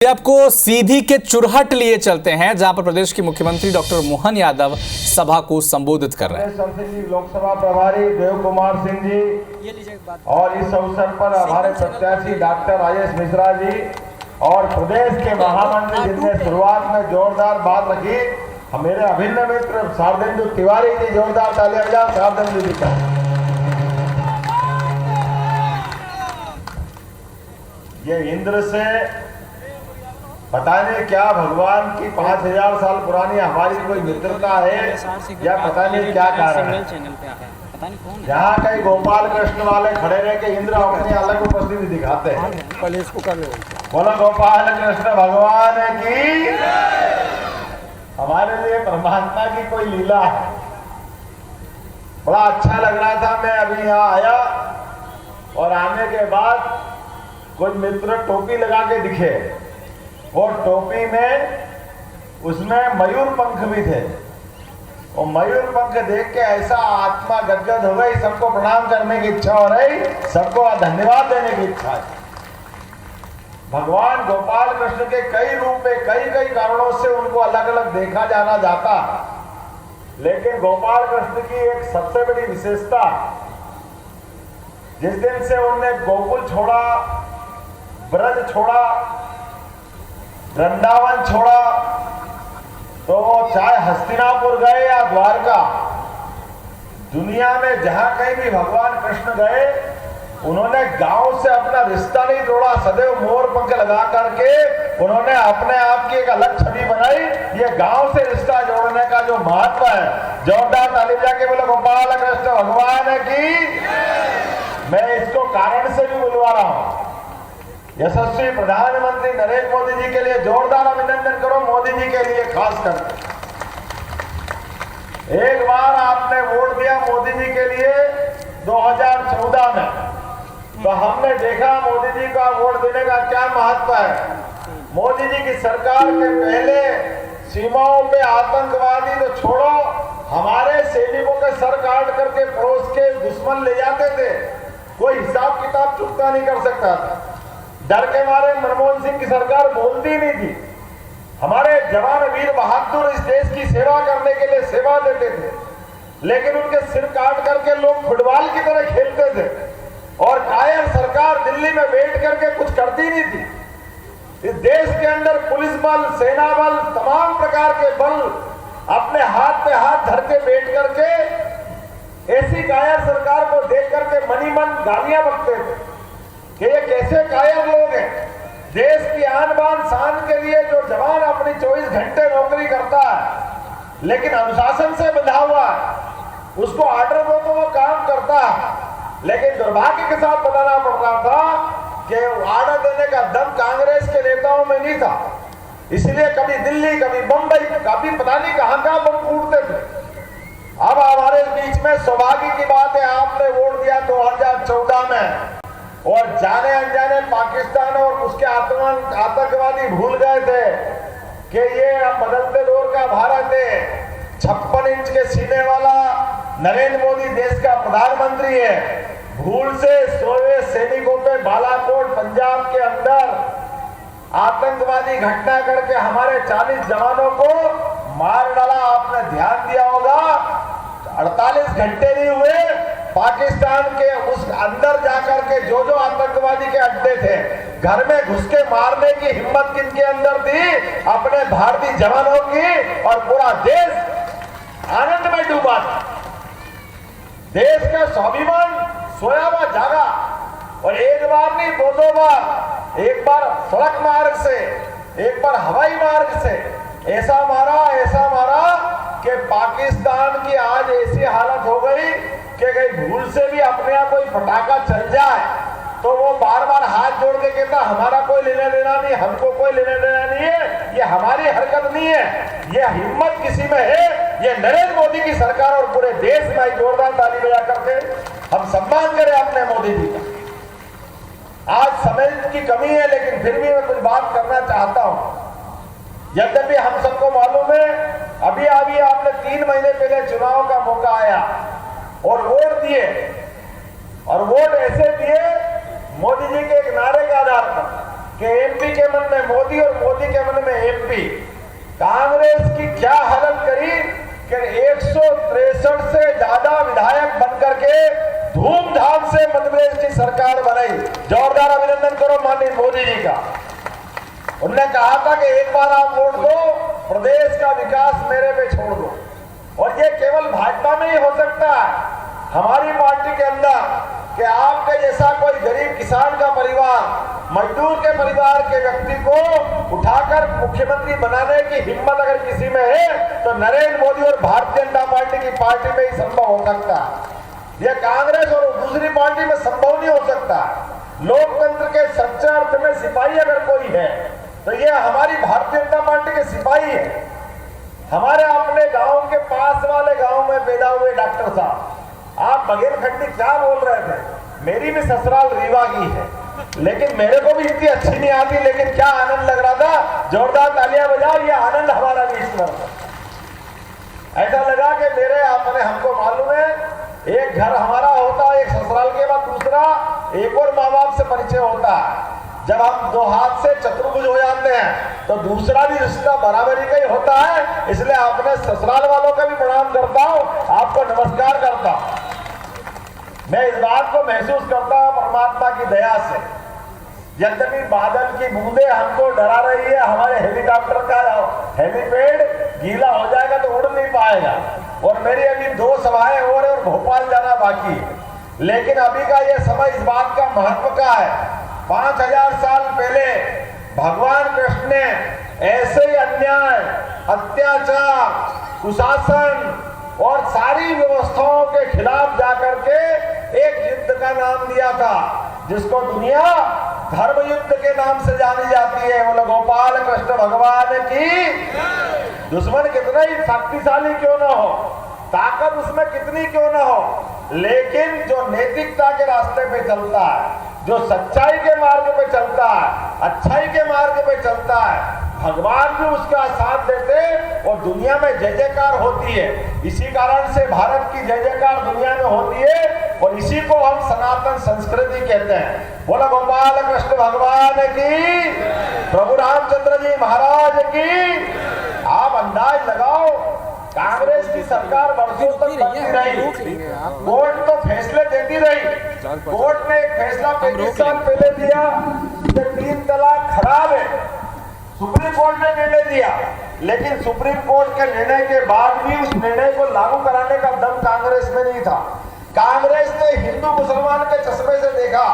आपको सीधी के चुरहट लिए चलते हैं, जहां पर प्रदेश के मुख्यमंत्री डॉक्टर मोहन यादव सभा को संबोधित कर रहे हैं। लोकसभा प्रभारी देव कुमार सिंह जी और इस अवसर पर हमारे प्रत्याशी डॉक्टर आयुष मिश्रा जी और प्रदेश के महामंत्री जिनने शुरुआत में जोरदार बात रखी, मेरे अभिन्न मित्र शारदेंदु तिवारी जी, जोरदार तालियां बजाएं शारदेंदु जी का। ये इंद्र से पता नहीं क्या भगवान की 5000 साल पुरानी हमारी कोई मित्रता है या पता नहीं क्या कारण है। यहाँ कई गोपाल कृष्ण वाले खड़े रह के इंद्र अपनी अलग उपस्थिति दिखाते हैं। बोलो गोपाल कृष्ण भगवान की। हमारे लिए परमात्मा की कोई लीला है। बड़ा अच्छा लग रहा था। मैं अभी यहाँ आया और आने के बाद कुछ मित्र टोपी लगा के दिखे और टोपी में उसमें मयूर पंख भी थे और मयूर पंख देख के ऐसा आत्मा गदगद हो गई, सबको प्रणाम करने की इच्छा हो रही, सबको धन्यवाद देने की इच्छा है। भगवान गोपाल कृष्ण के कई रूप में कई कारणों से उनको अलग अलग देखा जाना जाता, लेकिन गोपाल कृष्ण की एक सबसे बड़ी विशेषता, जिस दिन से उन्होंने गोकुल छोड़ा, ब्रज छोड़ा, वृंदावन छोड़ा, तो वो चाहे हस्तिनापुर गए या द्वारका, दुनिया में जहां कहीं भी भगवान कृष्ण गए, उन्होंने गांव से अपना रिश्ता नहीं तोड़ा। सदैव मोर पंख लगा करके उन्होंने अपने आप की एक अलग छवि बनाई। ये गांव से रिश्ता जोड़ने का जो महत्व है, जोरदार ताली बजा के बोलो गोपाल कृष्ण भगवान की। मैं इसको कारण से भी बुलवा रहा हूं। यशस्वी प्रधानमंत्री नरेंद्र मोदी जी के लिए जोरदार अभिनंदन करो। मोदी जी के लिए खास कर एक बार आपने वोट दिया मोदी जी के लिए 2014 में, तो हमने देखा मोदी जी का वोट देने का क्या महत्व है। मोदी जी की सरकार के पहले सीमाओं पे आतंकवादी तो छोड़ो, हमारे सैनिकों के सर काट करके पड़ोस के दुश्मन ले जाते थे, कोई हिसाब किताब चुकता नहीं कर सकता था। डर के मारे मनमोहन सिंह की सरकार बोलती नहीं थी। हमारे जवान वीर बहादुर इस देश की सेवा करने के लिए सेवा देते थे, लेकिन उनके सिर काट करके लोग फुटबॉल की तरह खेलते थे और कायर सरकार दिल्ली में बैठ करके कुछ करती नहीं थी। इस देश के अंदर पुलिस बल, सेना बल, तमाम प्रकार के बल अपने हाथ पे हाथ धर के बैठ करके ऐसी कायर सरकार को देख करके मनी मन गालियां बकते थे कि ये कैसे कायर लोग हैं। देश की आन बान शान के लिए जो जवान अपनी 24 घंटे नौकरी करता है, लेकिन अनुशासन से बंधा हुआ है, उसको ऑर्डर दो तो वो काम करता है। लेकिन दुर्भाग्य के साथ बताना पड़ रहा था कि ऑर्डर देने का दम कांग्रेस के नेताओं में नहीं था, इसलिए कभी दिल्ली, कभी मुंबई, कभी पता नहीं कहां बम फूटते थे। अब हमारे बीच में सौभाग्य की बात है, आपने वोट दिया 2014 में और जाने अनजाने पाकिस्तान और उसके आतंकवादी भूल गए थे कि ये बदलते दौर का भारत है। 56 इंच के सीने वाला नरेंद्र मोदी देश का प्रधानमंत्री है। भूल से सोए सैनिकों पे बालाकोट पंजाब के अंदर आतंकवादी घटना करके हमारे 40 जवानों को मार डाला। आपने ध्यान दिया होगा, 48 घंटे नहीं हुए, पाकिस्तान के उस अंदर जाकर के जो आतंकवादी के अड्डे थे, घर में घुस के मारने की हिम्मत किनके अंदर थी? अपने भारतीय जवानों की। और पूरा देश आनंद में डूबा था। देश का स्वाभिमान सोया हुआ जागा और एक बार नहीं, दो बार, एक बार सड़क मार्ग से, एक बार हवाई मार्ग से ऐसा मारा कि पाकिस्तान की आज ऐसी हालत हो गई कि कहीं भूल से भी अपने यहाँ कोई पटाखा चल जाए तो वो बार बार हाथ जोड़ के कहता हमारा कोई लेना देना नहीं, हमको कोई लेना देना नहीं है, ये हमारी हरकत नहीं है। ये हिम्मत किसी में है, ये नरेंद्र मोदी की सरकार और पूरे देश में जोरदार ताली बजा करके हम सम्मान करें अपने मोदी जी का। आज समय की कमी है, लेकिन फिर भी मैं कुछ बात करना चाहता हूं। यद्यपि हम सबको मालूम है, अभी आपने 3 महीने पहले चुनाव का मौका आया और वोट दिए, और वोट ऐसे दिए मोदी जी के एक नारे के आधार पर कि एमपी के मन में मोदी और मोदी के मन में एमपी। कांग्रेस की क्या हालत करी कि 163 से ज्यादा विधायक बनकर के धूमधाम से मध्य प्रदेश की सरकार बनाई। जोरदार अभिनंदन करो माननीय मोदी जी का। उन्होंने कहा था कि एक बार आप वोट दो, प्रदेश का विकास मेरे पे छोड़ दो। और ये केवल भाजपा में ही हो सकता है, हमारी पार्टी के अंदर, कि आपके जैसा कोई गरीब किसान का परिवार, मजदूर के परिवार के व्यक्ति को उठाकर मुख्यमंत्री बनाने की हिम्मत अगर किसी में है तो नरेंद्र मोदी और भारतीय जनता पार्टी की पार्टी में ही संभव हो सकता है। यह कांग्रेस और दूसरी पार्टी में संभव नहीं हो सकता। लोकतंत्र के सच्चे अर्थ में सिपाही अगर कोई है तो यह हमारी भारतीय जनता पार्टी के सिपाही है। हमारे अपने गांव के पास वाले गांव में पैदा हुए डॉक्टर साहब, आप बघेलखंडी क्या बोल रहे थे? मेरी भी ससुराल रीवा की है, लेकिन मेरे को भी इतनी अच्छी नहीं आती, लेकिन क्या आनंद लग रहा था। जोरदार तालियां बजाओ, ये आनंद हमारा भी ईश्वर है। ऐसा लगा कि मेरे अपने, हमको मालूम है, एक घर हमारा होता है, एक ससुराल के बाद दूसरा एक और माँ बाप से परिचय होता है। जब हम दो हाथ से चतुर्भुज हो जाते हैं तो दूसरा भी रिश्ता बराबरी का ही होता है। इसलिए अपने ससुराल वालों का भी प्रणाम करता हूँ, आपको नमस्कार करता हूँ। मैं इस बात को महसूस करता हूँ परमात्मा की दया से, यद्यपि बादल की बूंदे हमको डरा रही है, हमारे हेलीकॉप्टर का हेलीपैड गीला हो जाएगा तो उड़ नहीं पाएगा। और मेरी अभी 2 सभाएं हो रही और भोपाल जाना बाकी है। लेकिन अभी का ये समय इस बात का महत्व का है, 5000 साल पहले भगवान कृष्ण ने ऐसे ही अन्याय, अत्याचार, कुशासन और सारी व्यवस्थाओं के खिलाफ जाकर के एक युद्ध का नाम दिया था, जिसको दुनिया धर्म युद्ध के नाम से जानी जाती है। बोलो गोपाल कृष्ण भगवान की। दुश्मन कितना ही शक्तिशाली क्यों ना हो, ताकत उसमें कितनी क्यों ना हो, लेकिन जो नैतिकता के रास्ते पे चलता है, जो सच्चाई के मार्ग पे चलता है, अच्छाई के मार्ग पे चलता है, भगवान भी उसका साथ देते और दुनिया में जय जयकार होती है। इसी कारण से भारत की जय जयकार दुनिया में होती है और इसी को हम सनातन संस्कृति कहते हैं। बोला गोपाल कृष्ण भगवान की, प्रभु रामचंद्र जी महाराज की। आप अंदाज लगाओ, कांग्रेस की सरकार वर्षों तक बनती रही, कोर्ट तो फैसले देती रही। कोर्ट ने एक फैसला 35 साल पहले दिया कि 3 तलाक खराब है, सुप्रीम कोर्ट ने निर्णय दिया। लेकिन सुप्रीम कोर्ट के निर्णय के बाद भी उस निर्णय को लागू कराने का दम कांग्रेस में नहीं था। कांग्रेस ने हिंदू मुसलमान के चश्मे से देखा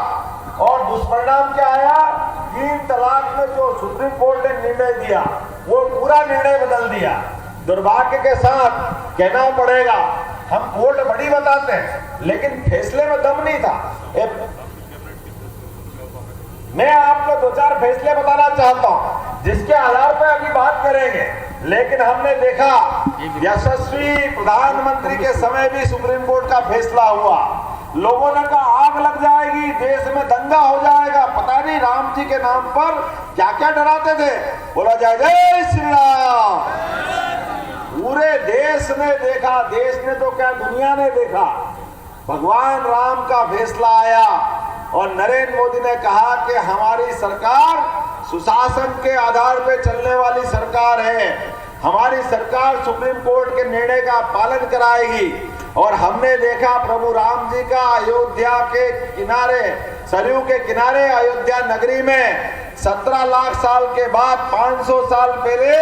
और दुष्परिणाम क्या आया? 3 तलाक में जो सुप्रीम कोर्ट ने निर्णय दिया वो पूरा निर्णय बदल दिया। दुर्भाग्य के साथ कहना पड़ेगा, हम कोर्ट बड़ी बताते हैं लेकिन फैसले में दम नहीं था। मैं आपको 2-4 फैसले बताना चाहता हूं जिसके आधार पर अभी बात करेंगे। लेकिन हमने देखा यशस्वी प्रधानमंत्री के समय भी सुप्रीम कोर्ट का फैसला हुआ, लोगों ने कहा आग लग जाएगी, देश में दंगा हो जाएगा, पता नहीं राम जी के नाम पर क्या क्या डराते थे। बोला जय जय श्री राम। पूरे देश ने देखा, देश ने तो क्या दुनिया ने देखा, भगवान राम का फैसला आया और नरेंद्र मोदी ने कहा कि हमारी सरकार सुशासन के आधार पर चलने वाली सरकार है, हमारी सरकार सुप्रीम कोर्ट के निर्णय का पालन कराएगी। और हमने देखा प्रभु राम जी का अयोध्या के किनारे, सरयू के किनारे अयोध्या नगरी में 17 लाख साल के बाद 500 साल पहले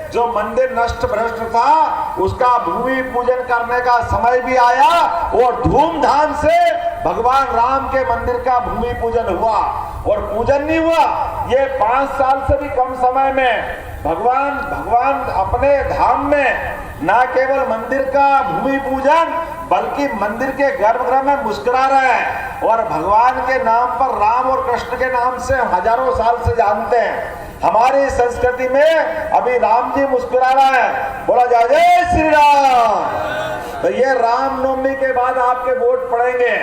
जो मंदिर नष्ट भ्रष्ट था उसका भूमि पूजन करने का समय भी आया और धूमधाम से भगवान राम के मंदिर का भूमि पूजन हुआ। और पूजन नहीं हुआ, ये 5 साल से भी कम समय में भगवान अपने धाम में ना केवल मंदिर का भूमि पूजन बल्कि मंदिर के गर्भगृह में मुस्कुरा रहे हैं। और भगवान के नाम पर, राम और कृष्ण के नाम से हजारों साल से जानते हैं। हमारी संस्कृति में अभी राम जी मुस्कुरा रहा है, बोला जय जय श्री राम। तो ये रामनवमी के बाद आपके वोट पड़ेंगे,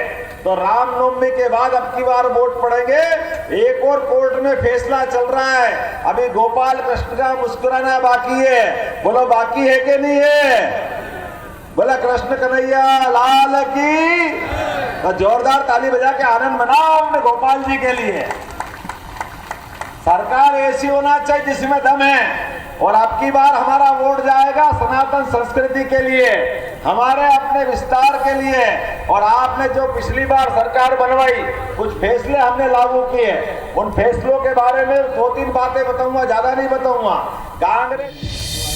तो रामनवमी के बाद अब की बार वोट पड़ेंगे। एक और कोर्ट में फैसला चल रहा है, अभी गोपाल कृष्ण का मुस्कुराना बाकी है। बोलो बाकी है कि नहीं है? बोला कृष्ण कन्हैया लाल की। तो जोरदार ताली बजा के आनंद मनाओ अपने गोपाल जी के लिए। सरकार ऐसी होना चाहिए जिसमें दम है। और अब की बार हमारा वोट जाएगा सनातन संस्कृति के लिए, हमारे अपने विस्तार के लिए। और आपने जो पिछली बार सरकार बनवाई, कुछ फैसले हमने लागू किए, उन फैसलों के बारे में 2-3 बातें बताऊंगा, ज्यादा नहीं बताऊंगा। कांग्रेस